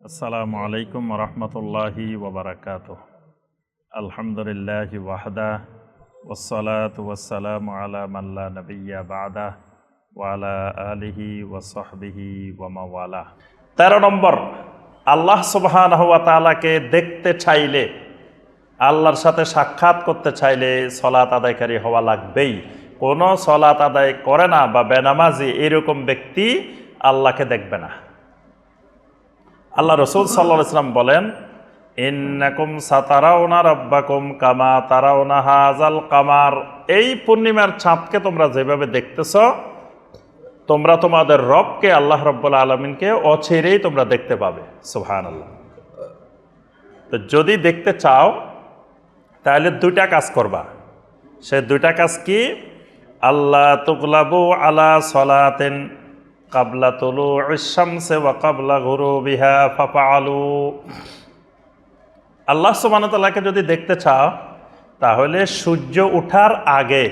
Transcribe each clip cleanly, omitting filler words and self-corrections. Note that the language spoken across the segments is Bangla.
আসসালামু আলাইকুম রহমতুল্লাহি ওবরাকাতুহ। আলহামদুলিল্লাহি ওয়াহদা ওয়াসসালাতু ওয়াসসালামু আলা মান লা নাবিয়্যা বা'দা ওয়া আলা আলিহি ওয়া সাহবিহি ওয়া মাওয়ালা। 13 নম্বর, আল্লাহ সুবহানাহু ওয়া তাআলাকে দেখতে চাইলে, আল্লাহর সাথে সাক্ষাৎ করতে চাইলে সালাত আদায়কারী হওয়া লাগবেই। কোনো সালাত আদায় করে না বা বেনামাজি এরকম ব্যক্তি আল্লাহকে দেখবে না। আল্লাহ রসুল সাল্লাল্লাহু আলাইহি ওয়াসাল্লাম বলেন, ইন্নাকুম সাতারাউনা রাব্বাকুম কামা তারাউনা হাযাল কামার। এই পূর্ণিমার চাঁদকে তোমরা যেভাবে দেখতেছ, তোমরা তোমাদের রবকে আল্লাহ রাব্বুল আলামিনকে অচিরেই তোমরা দেখতে পাবে। সুবহানাল্লাহ। তো যদি দেখতে চাও তাহলে দুইটা কাজ করবা। সে দুইটা কাজ কি? আল্লাহ তুগলাবু আলা সালাতিন কাবলা তুলুইশ শামসি ওয়া কাবলা গুরুবিহা ফাফআলু। আল্লাহ সুবহানাহু ওয়া তাআলাকে যদি দেখতে চাও তাহলে সূর্য ওঠার আগে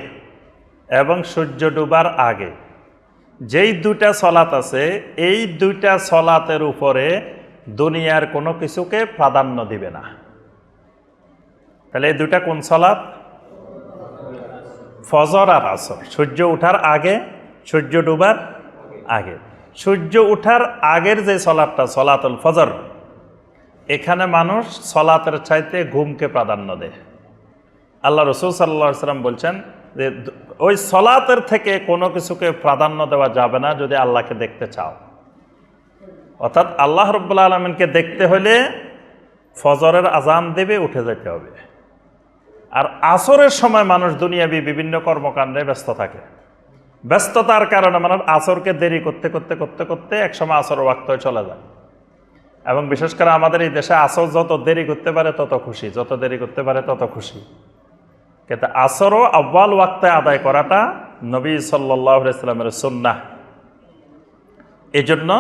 এবং সূর্য ডুবার আগে যেই দুইটা সালাত আছে, এই দুইটা সালাতের উপরে দুনিয়ার কোনো কিছুকে প্রাধান্য দিবে না। তাহলে এই দুইটা কোন সালাত? ফজর আর আসর। সূর্য ওঠার আগে, সূর্য ডুবার আগে। সূর্য ওঠার আগের যে সালাতটা সালাতুল ফজর, এখানে মানুষ সালাতের চাইতে ঘুমকে প্রাধান্য দেয়। আল্লাহ রসুল সাল্লাল্লাহু আলাইহি ওয়াসাল্লাম বলছেন যে ওই সালাতের থেকে কোনো কিছুকে প্রাধান্য দেওয়া যাবে না যদি আল্লাহকে দেখতে চাও। অর্থাৎ আল্লাহ রাব্বুল আলামিনকে দেখতে হলে ফজরের আজান দেবে, উঠে যেতে হবে। আর আসরের সময় মানুষ দুনিয়াবি বিভিন্ন কর্মকাণ্ডে ব্যস্ত থাকে। ব্যস্ততার কারণে মানুষ আসরকে দেরি করতে করতে করতে করতে একসময় আসর ওয়াক্ত চলে যায়। এবং বিশেষ করে আমাদের এই দেশে আসর যত দেরি করতে পারে তত খুশি, যত দেরি করতে পারে তত খুশি। কিন্তু আসরও আউয়াল ওয়াক্তে আদায় করাটা নবী সাল্লাল্লাহু আলাইহি ওয়াসাল্লামের সুন্নাহ। এই জন্য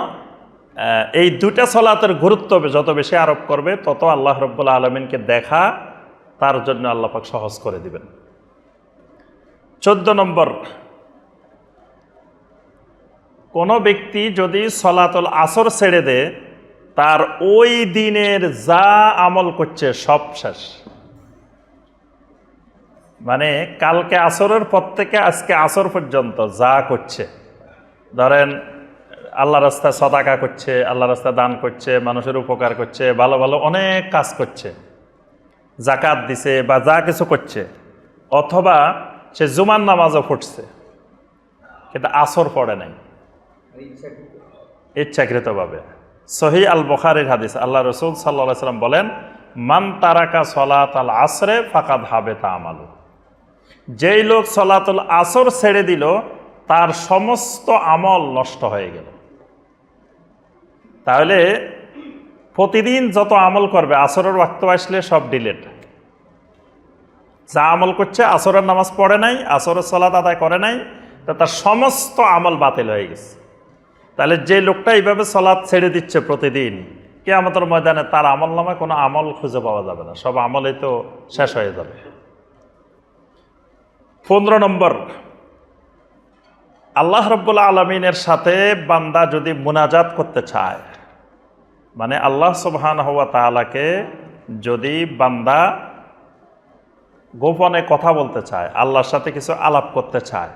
এই দুইটা সালাতের গুরুত্ব যত বেশি আরোপ করবে, তত আল্লাহ রাব্বুল আলামিনকে দেখা তার জন্য আল্লাহ পাক সহজ করে দিবেন। 14 নম্বর, কোনো ব্যক্তি যদি সলাতুল আসর ছেড়ে দেয়, তার ওই দিনের যা আমল করছে সব শেষ। মানে কালকে আসরের পর থেকে আজকে আসর পর্যন্ত যা করছে, ধরেন আল্লাহ রাস্তায় সদাকা করছে, আল্লাহ রাস্তায় দান করছে, মানুষের উপকার করছে, ভালো ভালো অনেক কাজ করছে, জাকাত দিছে বা যা কিছু করছে, অথবা সে জুমার নামাজও পড়ছে কিন্তু আসর পড়ে নাই ইচ্ছাকৃতভাবে। সহিহ আল বুখারীর হাদিস, আল্লাহ রসুল সাল্লাল্লাহু আলাইহি ওয়াসাল্লাম বলেন, মান তারাকা সলাতাল আসরে ফাকাদ হাবিতা আমালু। যেই লোক সলাতুল আসর ছেড়ে দিল, তার সমস্ত আমল নষ্ট হয়ে গেল। তাহলে প্রতিদিন যত আমল করবে, আসরের ওয়াক্ত আসলে সব ডিলেট। যা আমল করছে, আসরের নামাজ পড়ে নাই, আসরের সালাত আদায় করে নাই, তো তার সমস্ত আমল বাতিল হয়ে গেছে। তাহলে যে লোকটা এইভাবে সালাত ছেড়ে দিচ্ছে প্রতিদিন, কিয়ামতের ময়দানে তার আমল নামায় কোনো আমল খুঁজে পাওয়া যাবে না, সব আমলই তো শেষ হয়ে যাবে। 15 নম্বর, আল্লাহ রাব্বুল আলামিনের সাথে বান্দা যদি মুনাজাত করতে চায়, মানে আল্লাহ সুবহানাহু ওয়া তাআলাকে যদি বান্দা গোপনে কথা বলতে চায়, আল্লাহর সাথে কিছু আলাপ করতে চায়,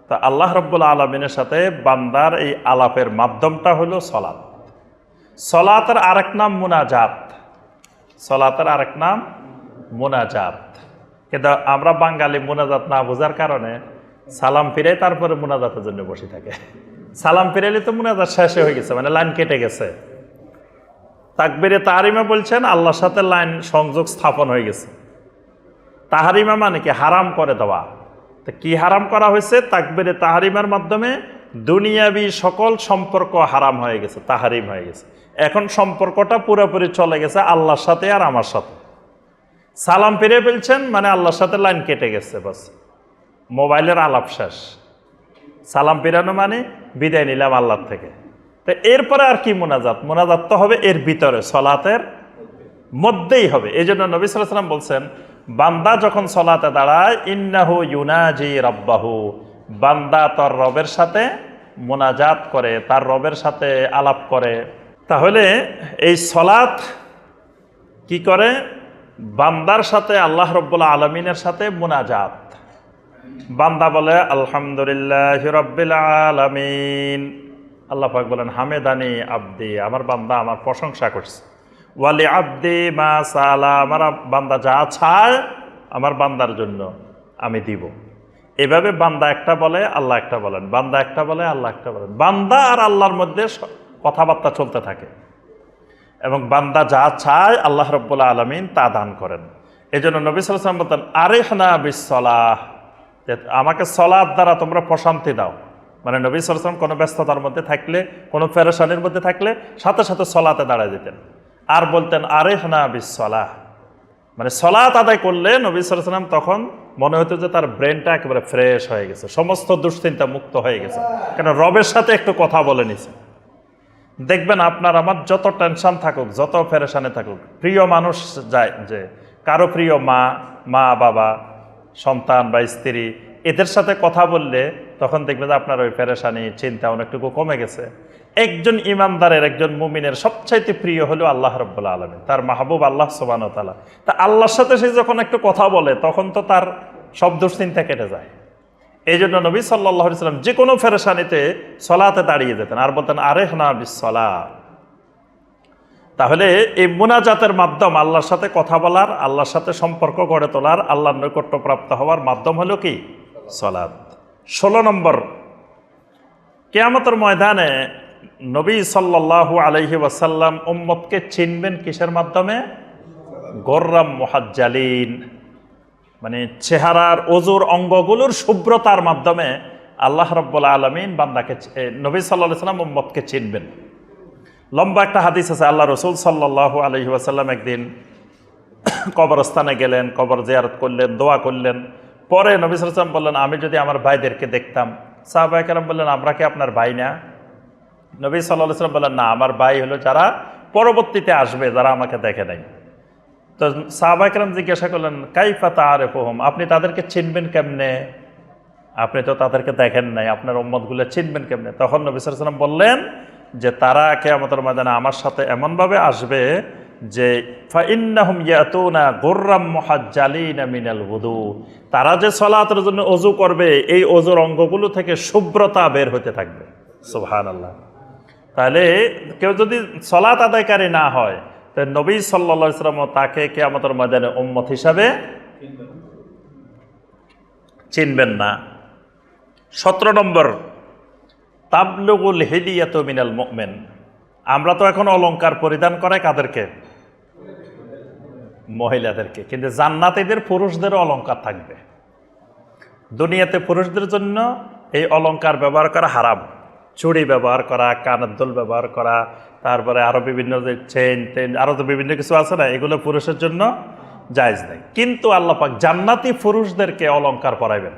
তা আল্লাহ রাব্বুল আলামিনের সাথে বান্দার এই আলাপের মাধ্যমটা হলো সলাত। সলাতের আরেক নাম মুনাজাত। সলাতের আরেক নাম মুনাজাত। কিন্তু আমরা বাঙালি মুনাজাত না বোঝার কারণে সালাম ফিরে তারপরে মুনাজাতের জন্য বসে থাকে। সালাম ফিরাইলে তো মুনাজাত শেষ হয়ে গেছে, মানে লাইন কেটে গেছে। তাকবীরে তাহরিমা বলছেন আল্লাহর সাথে লাইন সংযোগ স্থাপন হয়ে গেছে। তাহরিমা মানে কি? হারাম করে দেওয়া। তো কি হারাম করা হয়েছে? তাকবীরে তাহরিমার মাধ্যমে দুনিয়াবি সকল সম্পর্ক হারাম হয়ে গেছে, তাহরিম হয়ে গেছে। এখন সম্পর্কটা পুরোপুরি চলে গেছে আল্লাহর সাথে আর আমার সাথে। সালাম ফিরে ফেলছেন মানে আল্লাহর সাথে লাইন কেটে গেছে, বাস মোবাইলের আলাপ শেষ। সালাম ফিরানো মানে বিদায় নিলাম আল্লাহর থেকে। তো এরপরে আর কি মুনাজাত? মুনাজাত তো হবে এর ভিতরে, সলাতের মধ্যেই হবে। এই জন্য নবী সাল্লাল্লাহু আলাইহি ওয়াসাল্লাম বলছেন, বান্দা যখন সলাতে দাঁড়ায়, ইন্নাহু ইউনাজি রাব্বাহু, বান্দা তার রবের সাথে মুনাজাত করে, তার রবের সাথে আলাপ করে। তাহলে এই সলাত কি করে? বান্দার সাথে আল্লাহ রাব্বুল আলামিনের সাথে মুনাজাত। বান্দা বলে আলহামদুলিল্লাহ রাব্বিল আলামিন, আল্লাহ পাক বলেন হামেদানি আব্দি, আমার বান্দা আমার প্রশংসা করছে। ওয়ালি আব্দি মা সালা, আমার বান্দা যা চায় আমার বান্দার জন্য আমি দিব। এভাবে বান্দা একটা বলে আল্লাহ একটা বলেন, বান্দা একটা বলে আল্লাহ একটা বলেন, বান্দা আর আল্লাহর মধ্যে কথাবার্তা চলতে থাকে এবং বান্দা যা চায় আল্লাহ রাব্বুল আলামিন তা দান করেন। এই জন্য নবী সাল্লাল্লাহু আলাইহি ওয়াসাল্লাম বলতেন আরিহনা বিসসালাহ, আমাকে সলাত দ্বারা তোমরা প্রশান্তি দাও। মানে নবী সাল্লাল্লাহু আলাইহি ওয়াসাল্লাম কোনো ব্যস্ততার মধ্যে থাকলে, কোনো পেরেশানির মধ্যে থাকলে সাথে সাথে সলাতে দাঁড়ায় দিতেন আর বলতেন আরিহনা বিসসালাহ। মানে সলাত আদায় করলে নবী সাল্লাল্লাহু আলাইহি ওয়াসাল্লাম তখন মনে হতো যে তার ব্রেনটা একেবারে ফ্রেশ হয়ে গেছে, সমস্ত দুশ্চিন্তা মুক্ত হয়ে গেছে, কেন রবের সাথে একটু কথা বলে নিছে। দেখবেন আপনার আমার যত টেনশন থাকুক, যত পেরেশানি থাকুক, প্রিয় মানুষ যায় যে কারো প্রিয় মা বাবা, সন্তান বা স্ত্রী, এদের সাথে কথা বললে তখন দেখবেন যে আপনার ওই পেরেশানি চিন্তা অনেকটুকু কমে গেছে। একজন ইমানদারের, একজন মুমিনের সবচাইতে প্রিয় হলো আল্লাহ রাব্বুল আলামিন, তার মাহবুব আল্লাহ সুবহানাহু ওয়া তাআলা। তা আল্লাহর সাথে সে যখন একটু কথা বলে তখন তো তার সব দুশ্চিন্তা কেটে যায়। এই জন্য নবী সাল্লাল্লাহু আলাইহি ওয়াসাল্লাম যে কোনো পেরেশানিতে সলাতে দাঁড়িয়ে যেতেন আর বলতেন আরিহনা বিসসালাহ। তাহলে এই মুনাজাতের মাধ্যম, আল্লাহর সাথে কথা বলার, আল্লাহর সাথে সম্পর্ক গড়ে তোলার, আল্লাহর নৈকট্য প্রাপ্ত হওয়ার মাধ্যম হলো কি? সলাত। 16 নম্বর, কিয়ামতের ময়দানে নবী সাল্লাল্লাহু আলাইহি ওয়াসাল্লাম উম্মতকে চিনবেন কিসের মাধ্যমে? গোররাম মুহাজ্জালিন, মানে চেহারার ওজুর অঙ্গগুলোর শুভ্রতার মাধ্যমে আল্লাহ রাব্বুল আলামিন বান্দাকে, নবী সাল্লাল্লাহু আলাইহি ওয়াসাল্লাম উম্মতকে চিনবেন। লম্বা একটা হাদিস আছে, আল্লাহ রাসূল সাল্লাল্লাহু আলাইহি ওয়াসাল্লাম একদিন কবরস্থানে গেলেন, কবর জিয়ারত করলেন, দোয়া করলেন। পরে নবী সাল্লাল্লাহু আলাইহি ওয়াসাল্লাম বললেন আমি যদি আমার ভাইদেরকে দেখতাম। সাহাবায়ে কেরাম বললেন আমরা কি আপনার ভাই না? নবী সাল্লাল্লাহু আলাইহি ওয়াসাল্লাম বললেন না, আমার ভাই হলো যারা পরবর্তীতে আসবে, যারা আমাকে দেখে নাই। তো সাহাবায়ে কেরাম জিজ্ঞাসা করলেন কাইফা তাআরিফুহুম, আপনি তাদেরকে চিনবেন কেমনে? আপনি তো তাদেরকে দেখেন নাই, আপনার উম্মতগুলো চিনবেন কেমনে? তখন নবী সাল্লাল্লাহু আলাইহি ওয়াসাল্লাম বললেন যে তারা কিয়ামতের ময়দানে আমার সাথে এমনভাবে আসবে যে ফাইন্নাহুম ইয়াতুনা গুররাম মুহাজ্জালিনা মিনাল ওযু, তারা যে সালাতের জন্য ওযু করবে এই ওযুর অঙ্গগুলো থেকে শুভ্রতা বের হতে থাকবে। সুবহানাল্লাহ। তাহলে কেউ যদি সালাত আদায়কারী না হয় তাহলে নবী সাল্লাল্লাহু আলাইহি ওয়াসাল্লাম তাকে কিয়ামতের ময়দানে উম্মত হিসাবে চিনবেন না। 17 নম্বর, তাবলুগুল হিলিয়াতু মিনাল মুমিন, আমরা তো এখন অলংকার পরিধান করে কাদেরকে? মহিলাদেরকে, কিন্তু জান্নাতীদের পুরুষদেরও অলংকার থাকবে। দুনিয়াতে পুরুষদের জন্য এই অলংকার ব্যবহার করা হারাম, চুড়ি ব্যবহার করা, কানের দুল ব্যবহার করা, তারপরে আরো বিভিন্ন যে চেইন আরো তো বিভিন্ন কিছু আছে না, এগুলো পুরুষের জন্য জায়েজ নেই। কিন্তু আল্লাহ পাক জান্নাতি পুরুষদেরকে অলংকার পরাইবেন।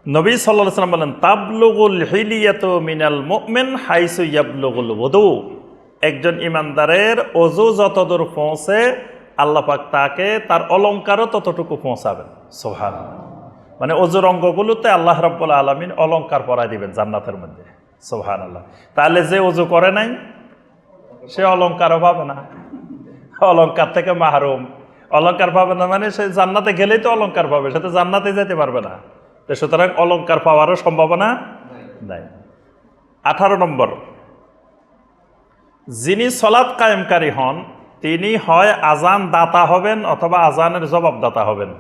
নবী সাল্লাল্লাহু আলাইহি ওয়াসাল্লাম বলেন তাবলুগুল হিলিয়াতু মিনাল মুমিন হাইসু ইয়াবলুগুল ওযু, একজন ইমানদারের ওযু যতদূর পৌঁছে আল্লাহ পাক তাকে তার অলংকারও ততটুকু পৌঁছাবেন। সুবহানাল্লাহ। মানে ওযুর অঙ্গগুলোতে আল্লাহ রাব্বুল আলামিন অলংকার পরাই দিবেন জান্নাতের মধ্যে। সুবহানাল্লাহ। তাহলে যে ওযু করে নাই সে অলংকারও পাবে না, অলংকার থেকে মাহরুম। অলংকার পাবে না মানে সে জান্নাতে গেলেই তো অলংকার পাবে, সে তো জান্নাতে যেতে পারবে না। সুতরাং অলংকার পাওয়ারও সম্ভাবনা নাই। 18 নম্বর, যিনি সলাৎ কায়েমকারী হন তিনি হয় আজান দাতা হবেন অথবা আজানের জবাবদাতা হবেন।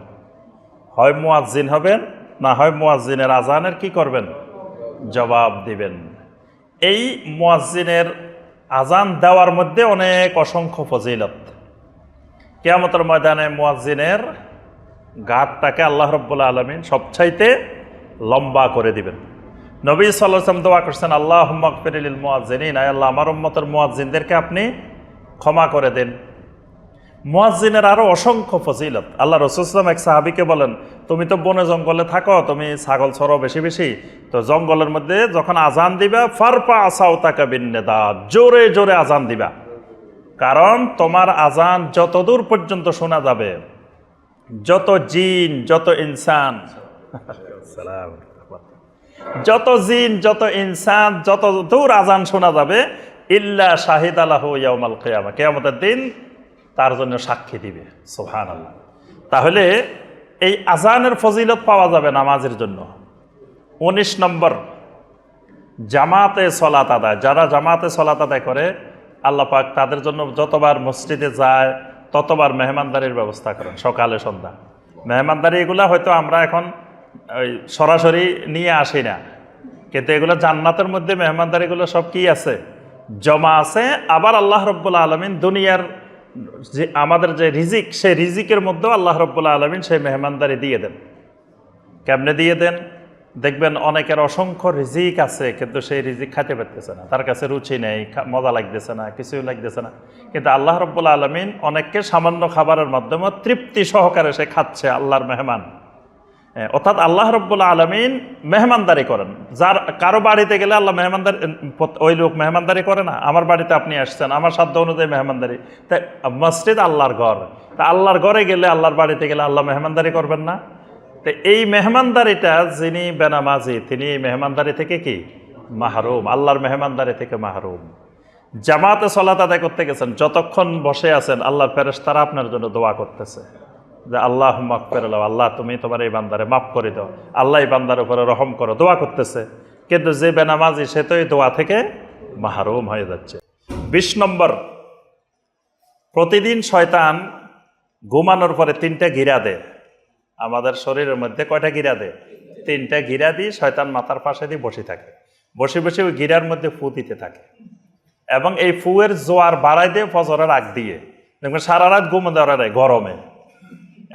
হয় মুয়াজ্জিন হবেন, না হয় মুয়াজ্জিনের আজানের কি করবেন? জবাব দিবেন। এই মুয়াজ্জিনের আজান দেওয়ার মধ্যে অনেক অসংখ্য ফজিলত। কিয়ামতের ময়দানে মুয়াজ্জিনের গাঁটটাকে আল্লাহ রাব্বুল আলামিন সবচাইতে লম্বা করে দিবেন। নবী সাল্লাল্লাহু আলাইহি ওয়াসাল্লাম দোয়া করছেন আল্লাহুম্মা গফির লিল মুয়াজ্জিনিন, আয় আল্লাহ আমার উম্মতের মুয়াজ্জিনদেরকে আপনি ক্ষমা করে দেন। মুয়াজ্জিনের আরো অসংখ্য ফজিলত। আল্লাহ রাসূল সাল্লাল্লাহু আলাইহি ওয়াসাল্লাম এক সাহাবীকে বলেন তুমি তো বনে জঙ্গলে থাকো, তুমি ছাগল চড়ো বেশি বেশি, তো জঙ্গলের মধ্যে যখন আজান দিবা ফারফা সাওতাকা বিন্নিদা, জোরে জোরে আজান দিবা, কারণ তোমার আজান যতদূর পর্যন্ত শোনা যাবে, যত জিন যত ইনসান যত জিন যত ইনসান যত দূর আজান শোনা যাবে ইল্লা শাহিদ আলাহু ইয়াউমাল কিয়ামা, কিয়ামতের দিন তার জন্য সাক্ষী দিবে। সুবহানাল্লাহ। তাহলে এই আজানের ফজিলত পাওয়া যাবে নামাজের জন্য। 19 নম্বর, জামাতে সলাত আদায়। যারা জামাতে সলাত আদায় করে আল্লাহ পাক তাদের জন্য যতবার মসজিদে যায় ততবার মেহমানদারির ব্যবস্থা করেন, সকালে সন্ধ্যা। মেহমানদারি এগুলা হয়তো আমরা এখন ওই সরাসরি নিয়ে আসি না, কিন্তু এগুলো জান্নাতের মধ্যে মেহমানদারিগুলো সব কি আছে, জমা আছে। আবার আল্লাহ রব্বুল আলমিন দুনিয়ার যে আমাদের যে রিজিক, সেই রিজিকের মধ্যেও আল্লাহ রব্বুল আলমিন সেই মেহমানদারি দিয়ে দেন। কেমনে দিয়ে দেন? দেখবেন অনেকের অসংখ্য রিজিক আছে, কিন্তু সেই রিজিক খাইতে পারতেছে না, তার কাছে রুচি নেই, মজা লাগতেছে না, কিছুই লাগতেছে না। কিন্তু আল্লাহ রব্বুল আলমিন অনেককে সামান্য খাবারের মাধ্যমে তৃপ্তি সহকারে সে খাচ্ছে, আল্লাহর মেহমান। অর্থাৎ আল্লাহ রব্বুল আলমিন মেহমানদারি করেন। যার কারো বাড়িতে গেলে আল্লাহ মেহমানদারি, ওই লোক মেহমানদারি করে না। আমার বাড়িতে আপনি আসছেন, আমার সাধ্য অনুযায়ী মেহমানদারি। তাই মসজিদ আল্লাহর ঘর, তা আল্লাহর ঘরে গেলে, আল্লাহর বাড়িতে গেলে আল্লাহ মেহমানদারি করবেন না? তো এই মেহমানদারিটা যিনি বেনামাজি, তিনি এই মেহমানদারি থেকে কি মাহরুম, আল্লাহর মেহমানদারি থেকে মাহরুম। জামাতে সলাত আদায় করতে গেছেন, যতক্ষণ বসে আছেন আল্লাহর ফেরেশতারা আপনার জন্য দোয়া করতেছে যে আল্লাহ মাফ করে দাও, আল্লাহ তুমি তোমার এই বান্দারে মাফ করে দাও, আল্লাহ এই বান্দার উপরে রহম করো, দোয়া করতেছে। কিন্তু যে বেনামাজি সে তো এই দোয়া থেকে মাহরুম হয়ে যাচ্ছে। 20 নম্বর, প্রতিদিন শয়তান ঘুমানোর পরে 3টা গিরা দেয়। আমাদের শরীরের মধ্যে কয়টা গিরা দেয়? 3টা গিরা দিয়ে শয়তান মাথার পাশে দিয়ে বসে থাকে, বসে বসে ওই গিরার মধ্যে ফু দিতে থাকে, এবং এই ফুয়ের জোয়ার বাড়াই দিয়ে ফজরের আগ দিয়ে দেখবেন সারা রাত ঘুমো দেওয়া দেয় গরমে।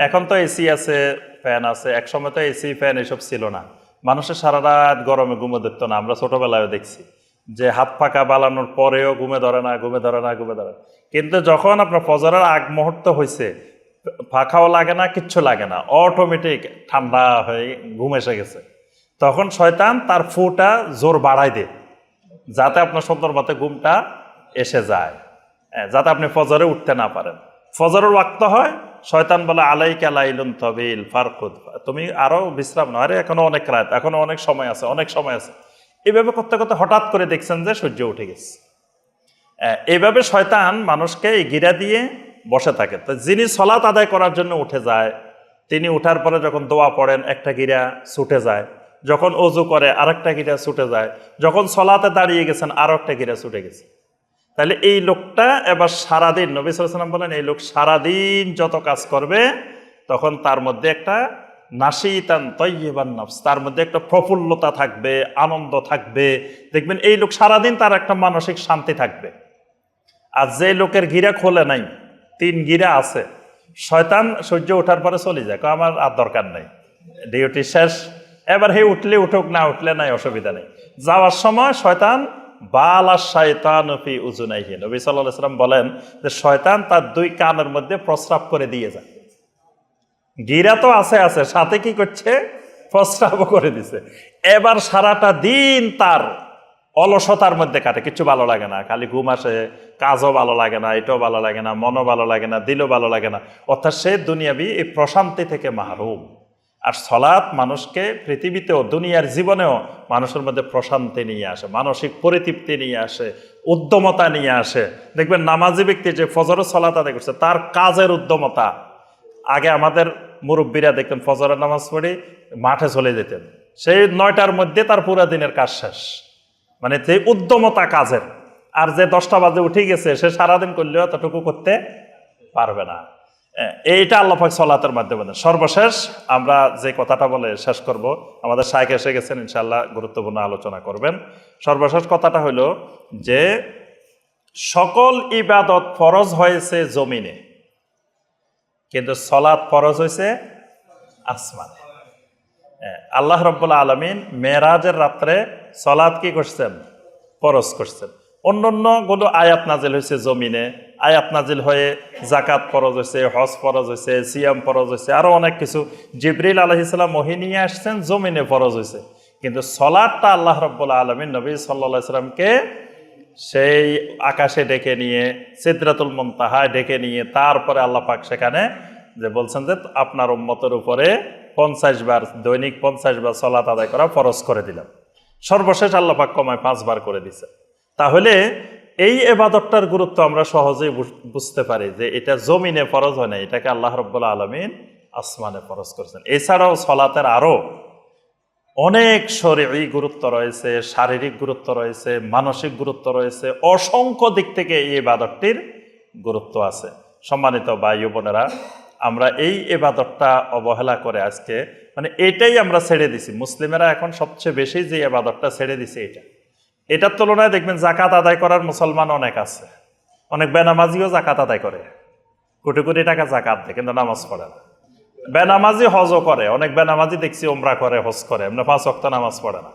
এখন তো এসি আছে, ফ্যান আছে, একসময় তো এসি ফ্যান এসব ছিল না, মানুষের সারা রাত গরমে ঘুমে ধরতো না। আমরা ছোটবেলায় দেখছি যে হাত পাকা বালানোর পরেও ঘুমে ধরে না, ঘুমে ধরে না, ঘুমে ধরে। কিন্তু যখন আপনার ফজরের আগ মুহূর্ত হয়েছে, পাখাও লাগে না, কিচ্ছু লাগে না, অটোমেটিক ঠান্ডা হয়ে ঘুম এসে গেছে, তখন শয়তান তার ফুটা জোর বাড়াই দেয় যাতে আপনার সুন্দর মতে ঘুমটা এসে যায়, যাতে আপনি ফজরে উঠতে না পারেন। ফজরের ওয়াক্ত হয়, শয়তান বলে আলাইকা লাইলুন তাবিল ফারকুদ, তুমি আরো বিশ্রাম নাও, আরে এখনো অনেক রাত, এখনো অনেক সময় আছে, অনেক সময় আছে। এইভাবে করতে করতে হঠাৎ করে দেখছেন যে সূর্য উঠে গেছে। এইভাবে শয়তান মানুষকে এই গিরা দিয়ে বসে থাকে। তো যিনি সলাত আদায় করার জন্য উঠে যায়, তিনি উঠার পরে যখন দোয়া পড়েন একটা গিরা ছুটে যায়, যখন অজু করে আরেকটা গিরা ছুটে যায়, যখন সলাতে দাঁড়িয়ে গেছেন আরো একটা গিরা ছুটে গেছে। তাহলে এই লোকটা এবার সারাদিন, নবী সাল্লাল্লাহু আলাইহি ওয়াসাল্লাম বলেন, এই লোক সারাদিন যত কাজ করবে তখন তার মধ্যে একটা নাশিতান তাইয়িবান নফস, তার মধ্যে একটা প্রফুল্লতা থাকবে, আনন্দ থাকবে। দেখবেন এই লোক সারাদিন তার একটা মানসিক শান্তি থাকবে। আর যে লোকের গিরা খোলে নাই, 3 গিরা আছে, শয়তান সূর্য ওঠার পরে চলে যায়, আমার আর দরকার নেই, ডিউটি শেষ, এবার হে উঠলে উঠুক, না উঠলে নাই, অসুবিধা নেই। যাওয়ার সময় শয়তান বালা শায়তান ফি উযুনাইহি, নবী সাল্লাল্লাহু আলাইহি ওয়াসাল্লাম বলেন যে শয়তান তার 2 কানের মধ্যে প্রস্রাব করে দিয়ে যায়। গিরা তো আছে আছে, সাথে কি করছে? প্রস্রাবও করে দিছে। এবার সারাটা দিন তার অলসতার মধ্যে কাটে, কিছু ভালো লাগে না, খালি ঘুম আসে, কাজও ভালো লাগে না, এটাও ভালো লাগে না, মনও ভালো লাগে না, দিলও ভালো লাগে না। অর্থাৎ সে দুনিয়াবি এই প্রশান্তি থেকে মাহরুম। আর সলাৎ মানুষকে পৃথিবীতেও দুনিয়ার জীবনেও মানুষের মধ্যে প্রশান্তি নিয়ে আসে, মানসিক পরিতৃপ্তি নিয়ে আসে, উদ্যমতা নিয়ে আসে। দেখবেন নামাজি ব্যক্তি যে ফজরের সলাৎ আদায় করছে তার কাজের উদ্যমতা। আগে আমাদের মুরব্বীরা দেখতেন ফজরের নামাজ পড়ে মাঠে চলে যেতেন, সেই 9টার মধ্যে তার পুরো দিনের কাজ শেষ, মানে যে উদ্যমতা কাজের। আর যে 10টা বাজে উঠে গেছে সে সারাদিন করলেও এতটুকু করতে পারবে না। এইটা আল্লাহ পাক সলাতের মাধ্যমে দেন। সর্বশেষ আমরা যে কথাটা বলে শেষ করব, আমাদের শায়েখ এসে গেছেন, ইনশাআল্লাহ গুরুত্বপূর্ণ আলোচনা করবেন। সর্বশেষ কথাটা হলো যে সকল ইবাদত ফরজ হয়েছে জমিনে, কিন্তু সলাত ফরজ হয়েছে আসমানে। আল্লাহ রাব্বুল আলামিন মেরাজের রাত্রে সলাত কি করছেন? ফরজ করছেন। অন্যান্য গুলো আয়াত নাজিল হয়েছে জমিনে, আয়াত নাজিল হয়ে জাকাত ফরজ হয়েছে, হজ ফরজ হয়েছে, সিয়াম ফরজ হয়েছে, আরো অনেক কিছু জিবরিল আলাইহিস সালাম ওহী নিয়ে আসছেন, জমিনে ফরজ হয়েছে। কিন্তু সলাতটা আল্লাহ রাব্বুল আলামিন নবী সাল্লাল্লাহু আলাইহি সাল্লামকে সেই আকাশে ডেকে নিয়ে, সিদরাতুল মুনতাহায় ডেকে নিয়ে, তারপরে আল্লাহ পাক সেখানে যে বলছেন যে আপনার উম্মতের উপরে 50 বার, দৈনিক 50 বার সলাত আদায় করা ফরজ করে দিলাম। সর্বশেষ আল্লাহ পাক কমায় 5 বার করে দিছে। তাহলে এই এবাদতটার গুরুত্ব আমরা সহজেই বুঝতে পারি যে এটা জমিনে ফরজ হয় না, এটাকে আল্লাহ রাব্বুল আলামিন আসমানে ফরজ করেছেন। এছাড়াও সলাতের আরো অনেক শরীয়ী গুরুত্ব রয়েছে, শারীরিক গুরুত্ব রয়েছে, মানসিক গুরুত্ব রয়েছে, অসংখ্য দিক থেকে এই ইবাদতটির গুরুত্ব আছে। সম্মানিত ভাই ও বোনেরা, আমরা এই ইবাদতটা অবহেলা করে আজকে এটাই আমরা ছেড়ে দিছি। মুসলিমেরা এখন সবচেয়ে বেশি যে ইবাদতটা ছেড়ে দিছে এটার তুলনায় দেখবেন জাকাত আদায় করার মুসলমান অনেক আছে, অনেক বেনামাজিও জাকাত আদায় করে, কোটি কোটি টাকা জাকাত দেয় কিন্তু নামাজ পড়ে না। বেনামাজি হজও করে, অনেক বেনামাজি দেখছি ওমরা করে, হজ করে, এমনি 5 ওয়াক্ত নামাজ পড়ে না।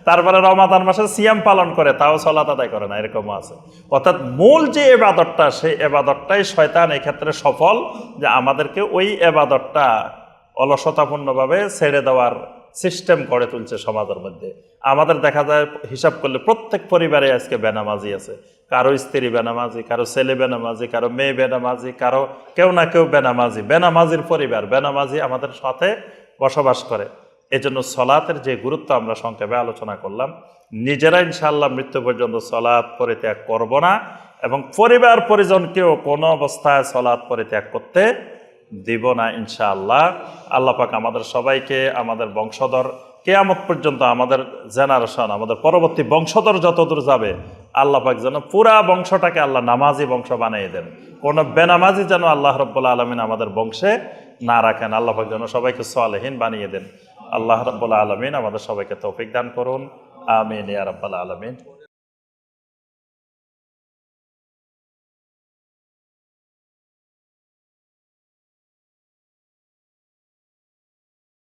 তারপরে রমাদান মাসে সিয়াম পালন করে, তাও সালাত আদায় করে না, এরকমও আছে। অর্থাৎ মূল যে এবাদতটা, সেই এবাদতটাই শয়তান এই ক্ষেত্রে সফল, যে আমাদেরকে ওই এবাদতটা অলসতাপূর্ণভাবে ছেড়ে দেওয়ার সিস্টেম করে তুলছে সমাজের মধ্যে। আমাদের দেখা যায় হিসাব করলে প্রত্যেক পরিবারে আজকে বেনামাজি আছে, কারো স্ত্রী বেনামাজি, কারো ছেলে বেনামাজি, কারো মেয়ে বেনামাজি, কারো কেউ না কেউ বেনামাজি, বেনামাজির পরিবার, বেনামাজি আমাদের সাথে বসবাস করে। এজন্য সলাতের যে গুরুত্ব আমরা সংক্ষেপে আলোচনা করলাম, নিজেরা ইনশাআল্লাহ মৃত্যু পর্যন্ত সলাৎ পরিত্যাগ করব না, এবং পরিবার পরিজনকেও কোনো অবস্থায় সলাৎ পরিত্যাগ করতে দিব না ইনশাআল্লাহ। আল্লাহ পাক আমাদের সবাইকে, আমাদের বংশধর, কিয়ামত পর্যন্ত আমাদের জেনারেশন, আমাদের পরবর্তী বংশধর যতদূর যাবে, আল্লাহ পাক যেন পুরা বংশটাকে আল্লাহ নামাজি বংশ বানিয়ে দেন। কোনো বেনামাজি যেন আল্লাহ রাব্বুল আলামিন আমাদের বংশে না রাখেন। আল্লাহ পাক যেন সবাইকে সালেহীন বানিয়ে দেন। আল্লাহ রাব্বুল আলামিন আমাদের সবাইকে তৌফিক দান করুন। আমিন ইয়া রাব্বাল আলামিন।